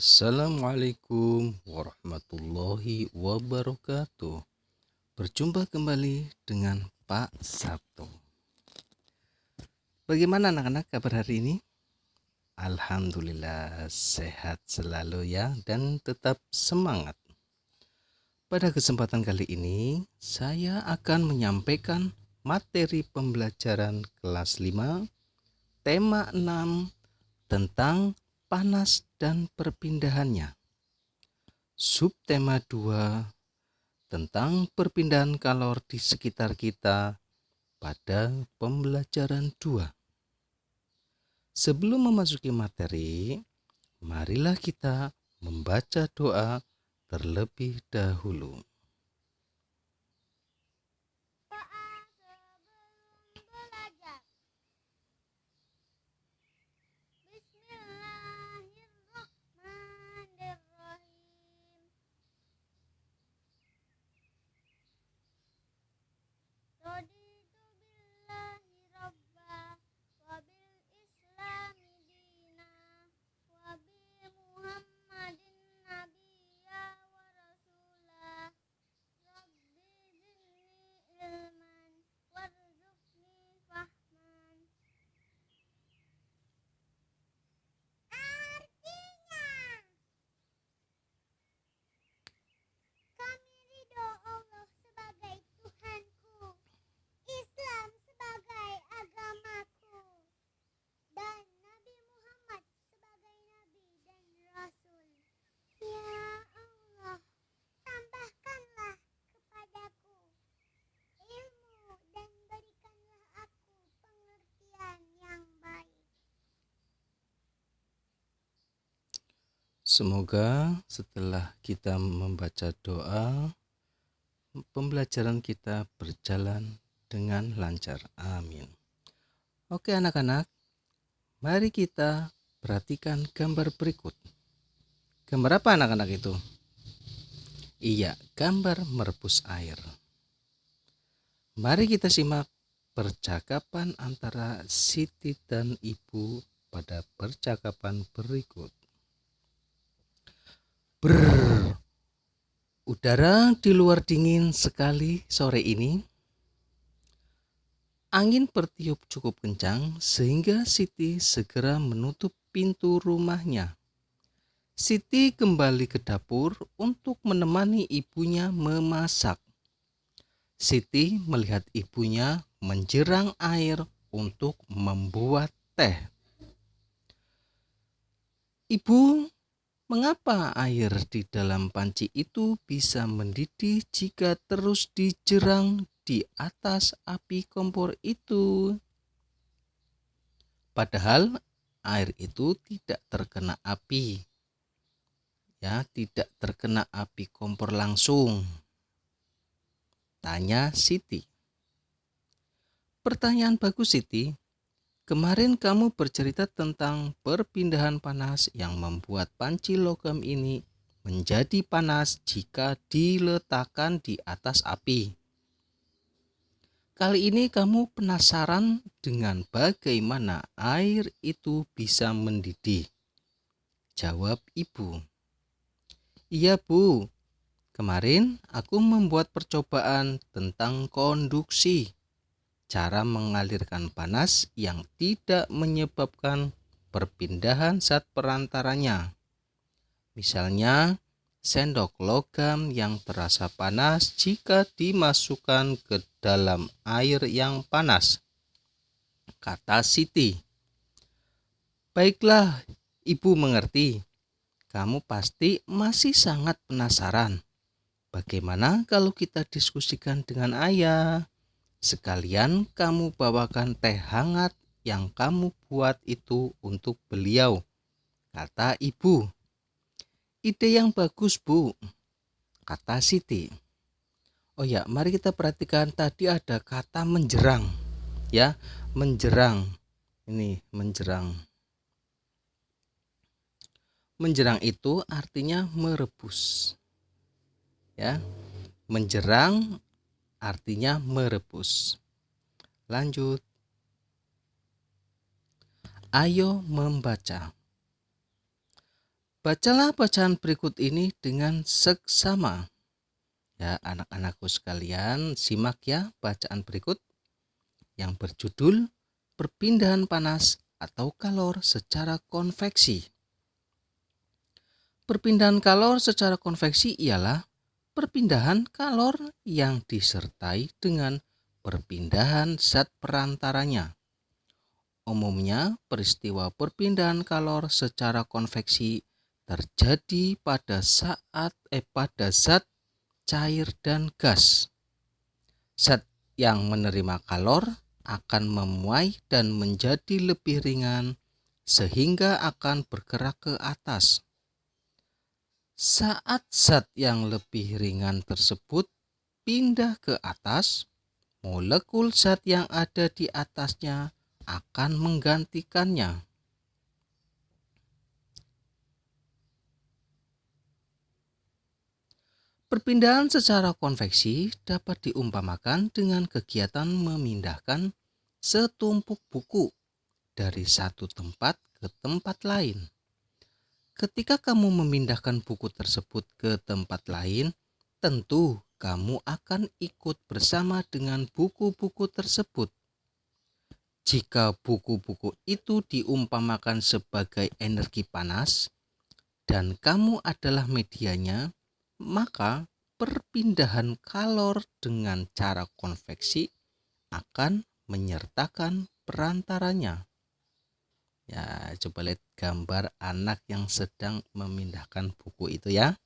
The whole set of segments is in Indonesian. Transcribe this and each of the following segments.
Assalamualaikum warahmatullahi wabarakatuh. Berjumpa kembali dengan Pak Sabto. Bagaimana anak-anak kabar hari ini? Alhamdulillah sehat selalu ya dan tetap semangat. Pada kesempatan kali ini saya akan menyampaikan materi pembelajaran kelas 5 tema 6 tentang panas dan perpindahannya. Subtema 2 tentang perpindahan kalor di sekitar kita pada pembelajaran 2. Sebelum memasuki materi, marilah kita membaca doa terlebih dahulu. Semoga setelah kita membaca doa, pembelajaran kita berjalan dengan lancar. Amin. Oke anak-anak, mari kita perhatikan gambar berikut. Gambar apa anak-anak itu? Iya, gambar merebus air. Mari kita simak percakapan antara Siti dan Ibu pada percakapan berikut. Brrr, udara di luar dingin sekali sore ini. Angin bertiup cukup kencang sehingga Siti segera menutup pintu rumahnya. Siti kembali ke dapur untuk menemani ibunya memasak. Siti melihat ibunya menjerang air untuk membuat teh. Ibu, mengapa air di dalam panci itu bisa mendidih jika terus dijerang di atas api kompor itu? Padahal air itu tidak terkena api. Ya, tidak terkena api kompor langsung. Tanya Siti. Pertanyaan bagus, Siti. Kemarin kamu bercerita tentang perpindahan panas yang membuat panci logam ini menjadi panas jika diletakkan di atas api. Kali ini kamu penasaran dengan bagaimana air itu bisa mendidih. Jawab ibu. Iya Bu, kemarin aku membuat percobaan tentang konduksi. Cara mengalirkan panas yang tidak menyebabkan perpindahan zat perantaranya. Misalnya, sendok logam yang terasa panas jika dimasukkan ke dalam air yang panas. Kata Siti. Baiklah, Ibu mengerti. Kamu pasti masih sangat penasaran. Bagaimana kalau kita diskusikan dengan ayah? Sekalian kamu bawakan teh hangat yang kamu buat itu untuk beliau, kata ibu. Ide yang bagus Bu, kata Siti. Oh ya, mari kita perhatikan tadi ada kata menjerang. Ya, menjerang. Ini menjerang. Menjerang itu artinya merebus. Ya, menjerang artinya merebus. Lanjut. Ayo membaca. Bacalah bacaan berikut ini dengan seksama. Ya, anak-anakku sekalian, simak ya bacaan berikut yang berjudul perpindahan panas atau kalor secara konveksi. Perpindahan kalor secara konveksi ialah perpindahan kalor yang disertai dengan perpindahan zat perantaranya. Umumnya, peristiwa perpindahan kalor secara konveksi terjadi pada zat cair dan gas. Zat yang menerima kalor akan memuai dan menjadi lebih ringan sehingga akan bergerak ke atas. Saat zat yang lebih ringan tersebut pindah ke atas, molekul zat yang ada di atasnya akan menggantikannya. Perpindahan secara konveksi dapat diumpamakan dengan kegiatan memindahkan setumpuk buku dari satu tempat ke tempat lain. Ketika kamu memindahkan buku tersebut ke tempat lain, tentu kamu akan ikut bersama dengan buku-buku tersebut. Jika buku-buku itu diumpamakan sebagai energi panas dan kamu adalah medianya, maka perpindahan kalor dengan cara konveksi akan menyertakan perantaranya. Ya, coba lihat gambar anak yang sedang memindahkan buku itu ya.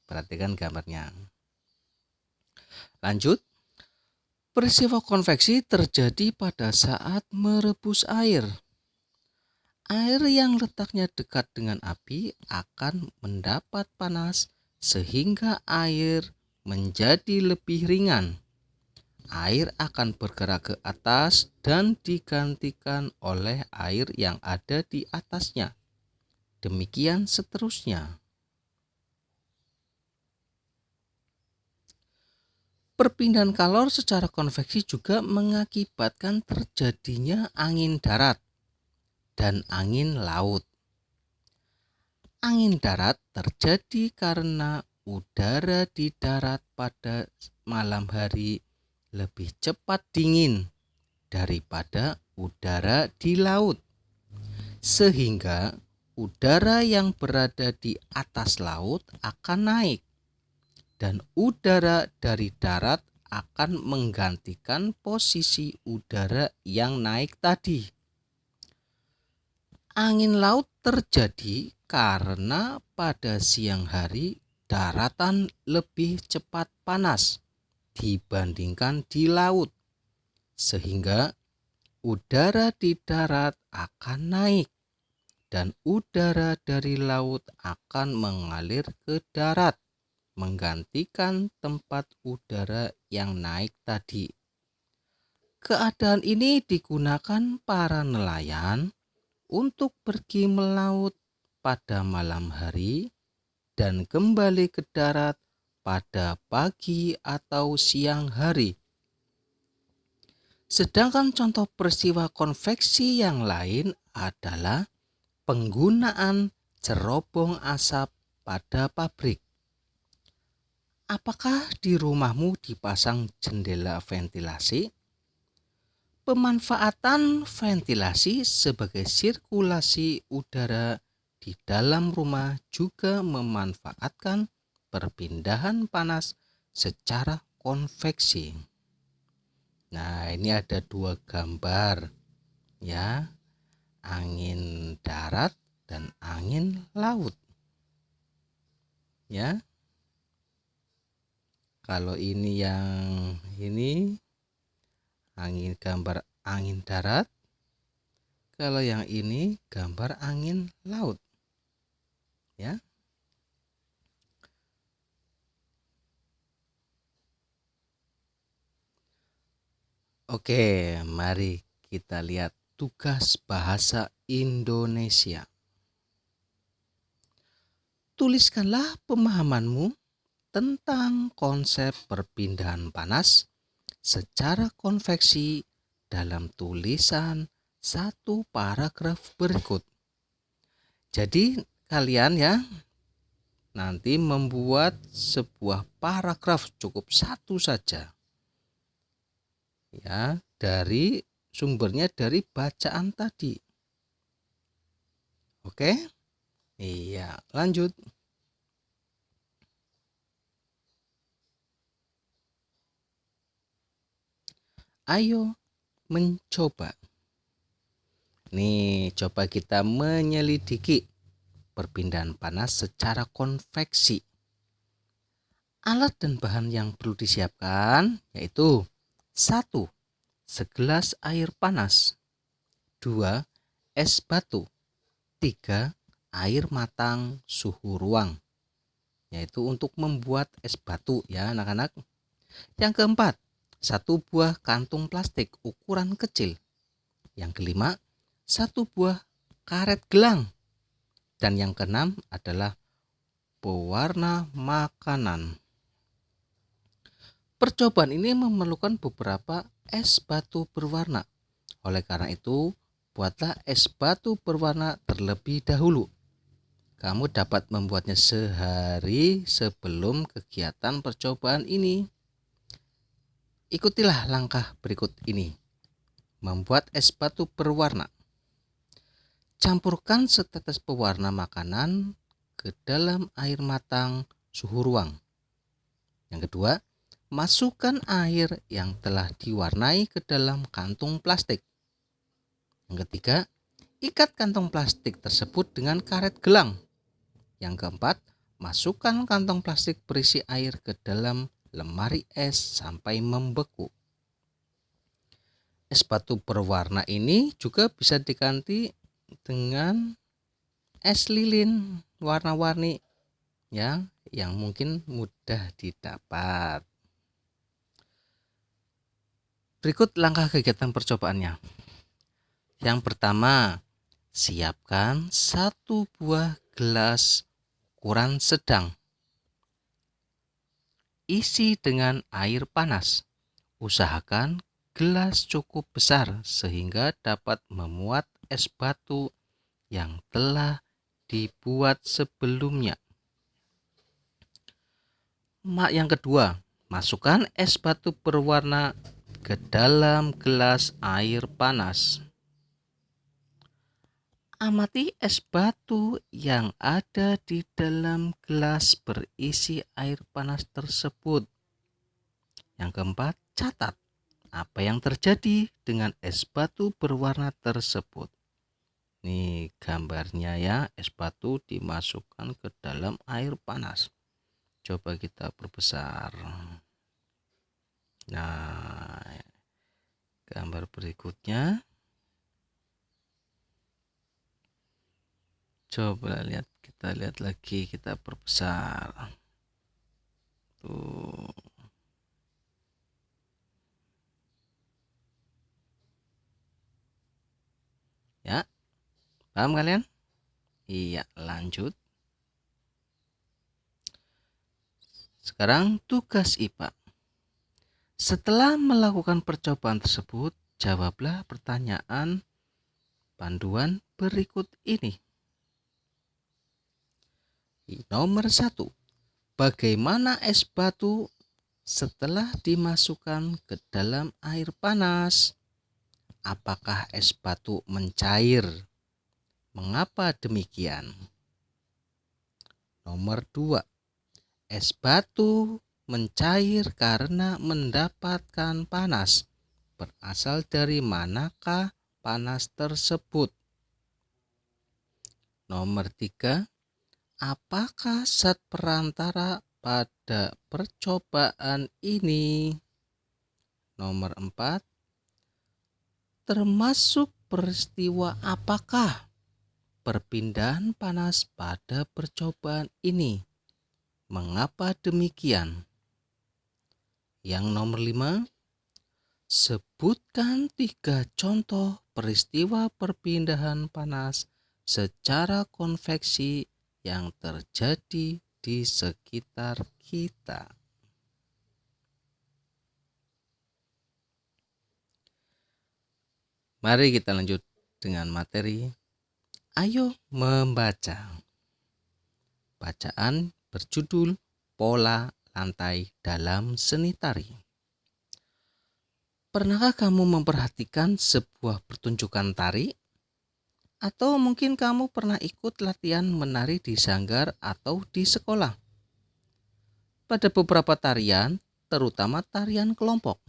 Perhatikan gambarnya. Lanjut. Peristiwa konveksi terjadi pada saat merebus air. Air yang letaknya dekat dengan api akan mendapat panas sehingga air menjadi lebih ringan. Air akan bergerak ke atas dan digantikan oleh air yang ada di atasnya. Demikian seterusnya. Perpindahan kalor secara konveksi juga mengakibatkan terjadinya angin darat dan angin laut. Angin darat terjadi karena udara di darat pada malam hari lebih cepat dingin daripada udara di laut, sehingga udara yang berada di atas laut akan naik dan udara dari darat akan menggantikan posisi udara yang naik tadi. Angin laut terjadi karena pada siang hari daratan lebih cepat panas dibandingkan di laut, sehingga udara di darat akan naik dan udara dari laut akan mengalir ke darat, menggantikan tempat udara yang naik tadi. Keadaan ini digunakan para nelayan untuk pergi melaut pada malam hari dan kembali ke darat pada pagi atau siang hari. Sedangkan contoh peristiwa konveksi yang lain adalah penggunaan cerobong asap pada pabrik. Apakah di rumahmu dipasang jendela ventilasi? Pemanfaatan ventilasi sebagai sirkulasi udara di dalam rumah juga memanfaatkan perpindahan panas secara konveksi. Nah, ini ada dua gambar ya, angin darat dan angin laut. Ya. Kalau ini gambar angin darat. Kalau yang ini gambar angin laut. Ya. Oke, mari kita lihat tugas bahasa Indonesia. Tuliskanlah pemahamanmu tentang konsep perpindahan panas secara konveksi dalam tulisan satu paragraf berikut. Jadi kalian ya nanti membuat sebuah paragraf cukup satu saja. Ya, dari sumbernya dari bacaan tadi. Oke? Iya, lanjut. Ayo mencoba. Nih, coba kita menyelidiki perpindahan panas secara konveksi. Alat dan bahan yang perlu disiapkan yaitu 1. Segelas air panas. 2. Es batu. 3. Air matang suhu ruang. Yaitu untuk membuat es batu ya anak-anak. Yang keempat, 1 buah kantung plastik ukuran kecil. Yang kelima, 1 buah karet gelang. Dan yang keenam adalah pewarna makanan. Percobaan ini memerlukan beberapa es batu berwarna. Oleh karena itu, buatlah es batu berwarna terlebih dahulu. Kamu dapat membuatnya sehari sebelum kegiatan percobaan ini. Ikutilah langkah berikut ini. Membuat es batu berwarna. Campurkan setetes pewarna makanan ke dalam air matang suhu ruang. Yang kedua, masukkan air yang telah diwarnai ke dalam kantung plastik. Yang ketiga, ikat kantong plastik tersebut dengan karet gelang. Yang keempat, masukkan kantong plastik berisi air ke dalam lemari es sampai membeku. Es batu berwarna ini juga bisa diganti dengan es lilin warna-warni ya, yang mungkin mudah didapat. Berikut langkah kegiatan percobaannya. Yang pertama, siapkan 1 buah gelas ukuran sedang. Isi dengan air panas. Usahakan gelas cukup besar sehingga dapat memuat es batu yang telah dibuat sebelumnya. Yang kedua, masukkan es batu berwarna ke dalam gelas air panas. Amati es batu yang ada di dalam gelas berisi air panas tersebut. Yang keempat, catat apa yang terjadi dengan es batu berwarna tersebut. Nih gambarnya ya, es batu dimasukkan ke dalam air panas. Coba kita perbesar. Nah, gambar berikutnya. Coba kita lihat lagi, kita perbesar. Tuh. Ya, paham kalian? Iya, lanjut. Sekarang tugas IPA. Setelah melakukan percobaan tersebut, jawablah pertanyaan panduan berikut ini. Nomor 1. Bagaimana es batu setelah dimasukkan ke dalam air panas? Apakah es batu mencair? Mengapa demikian? Nomor 2. Es batu mencair karena mendapatkan panas. Berasal dari manakah panas tersebut? Nomor 3. Apakah zat perantara pada percobaan ini? Nomor 4. Termasuk peristiwa apakah perpindahan panas pada percobaan ini? Mengapa demikian? Yang nomor 5. Sebutkan 3 contoh peristiwa perpindahan panas secara konveksi yang terjadi di sekitar kita. Mari kita lanjut dengan materi. Ayo membaca. bacaan berjudul Pola Lantai dalam Seni Tari. Pernahkah kamu memperhatikan sebuah pertunjukan tari? Atau mungkin kamu pernah ikut latihan menari di sanggar atau di sekolah? Pada beberapa tarian, terutama tarian kelompok,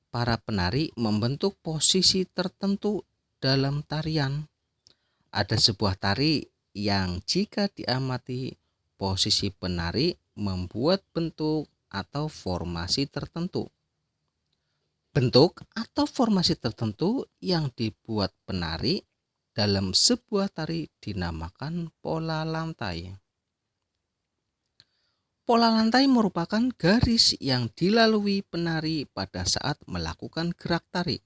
para penari membentuk posisi tertentu dalam tarian. Ada sebuah tari yang jika diamati, posisi penari membuat bentuk atau formasi tertentu. Bentuk atau formasi tertentu yang dibuat penari dalam sebuah tari dinamakan pola lantai. Pola lantai merupakan garis yang dilalui penari pada saat melakukan gerak tari.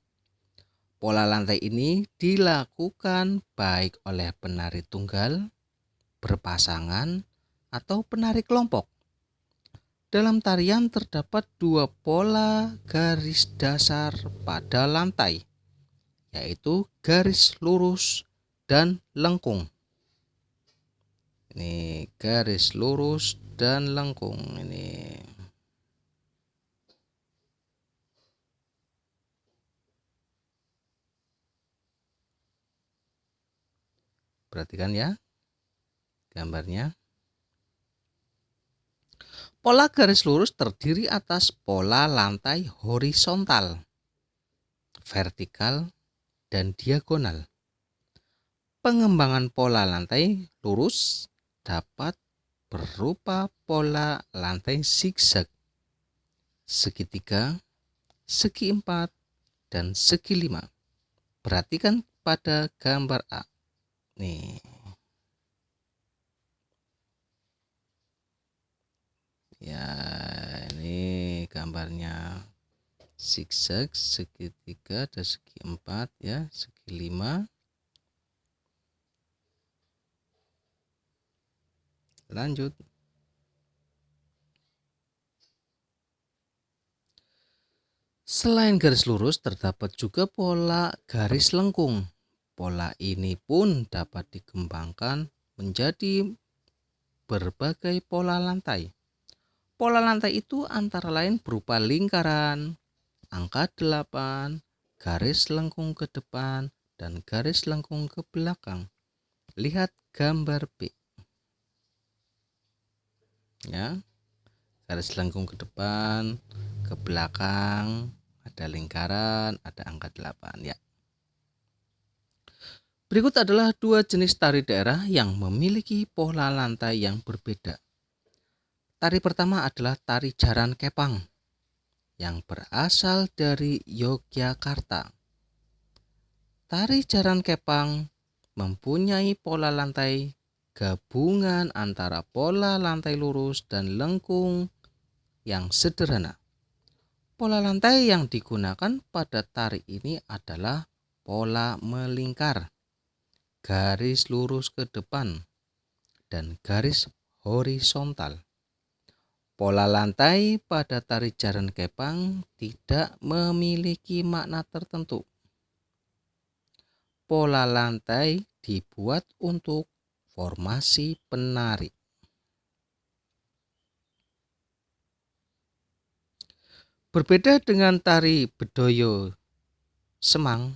Pola lantai ini dilakukan baik oleh penari tunggal, berpasangan, atau penari kelompok. Dalam tarian terdapat dua pola garis dasar pada lantai, yaitu garis lurus dan lengkung. Ini garis lurus dan lengkung ini. Perhatikan ya gambarnya. Pola garis lurus terdiri atas pola lantai horizontal, vertikal, dan diagonal. Pengembangan pola lantai lurus dapat berupa pola lantai zigzag, segitiga, segi empat, dan segi lima. Perhatikan pada gambar A. Nih. Ya, ini gambarnya zigzag, segitiga, dan segi empat ya, segi lima. Lanjut. Selain garis lurus, terdapat juga pola garis lengkung. Pola ini pun dapat dikembangkan menjadi berbagai pola lantai. Pola lantai itu antara lain berupa lingkaran, angka 8, garis lengkung ke depan, dan garis lengkung ke belakang. Lihat gambar B. Ya, garis lengkung ke depan, ke belakang, ada lingkaran, ada angka 8 ya. Berikut adalah dua jenis tari daerah yang memiliki pola lantai yang berbeda. Tari pertama adalah tari jaran kepang yang berasal dari Yogyakarta. Tari jaran kepang mempunyai pola lantai gabungan antara pola lantai lurus dan lengkung yang sederhana. Pola lantai yang digunakan pada tari ini adalah pola melingkar, garis lurus ke depan, dan garis horizontal. Pola lantai pada tari jaran kepang tidak memiliki makna tertentu. Pola lantai dibuat untuk formasi penari. Berbeda dengan tari Bedoyo Semang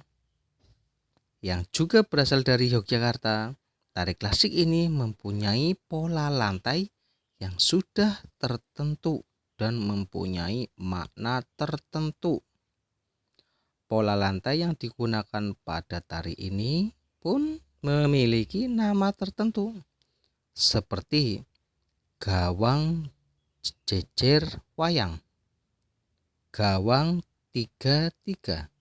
yang juga berasal dari Yogyakarta, tari klasik ini mempunyai pola lantai yang sudah tertentu dan mempunyai makna tertentu. Pola lantai yang digunakan pada tari ini pun memiliki nama tertentu, seperti gawang jejer wayang, gawang 3-3,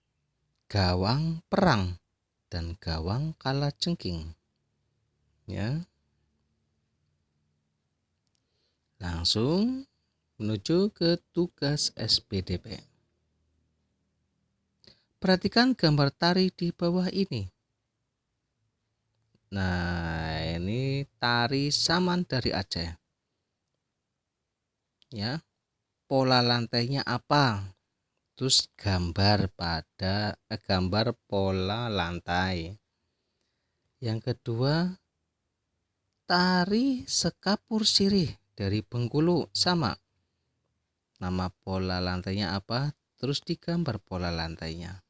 gawang perang, dan gawang kalajengking. Ya. Langsung menuju ke tugas SPDP. Perhatikan gambar tari di bawah ini. Nah, ini tari saman dari Aceh. Ya. Pola lantainya apa? Terus gambar pola lantai. Yang kedua, Tari sekapur sirih dari Bengkulu sama. Nama pola lantainya apa? Terus digambar pola lantainya.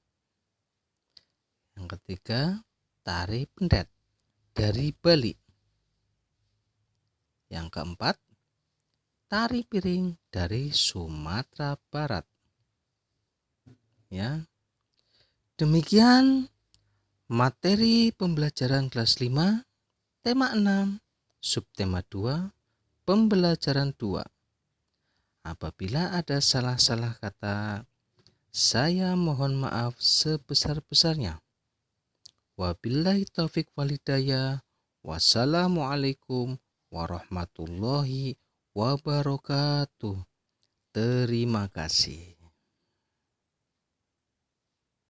Yang ketiga, tari pendet dari Bali. Yang keempat, tari piring dari Sumatera Barat. Ya. Demikian materi pembelajaran kelas 5, tema 6, subtema 2, pembelajaran 2. Apabila ada salah-salah kata, saya mohon maaf sebesar-besarnya. Wabillahi taufik walhidayah. Wassalamualaikum warahmatullahi wabarakatuh. Terima kasih.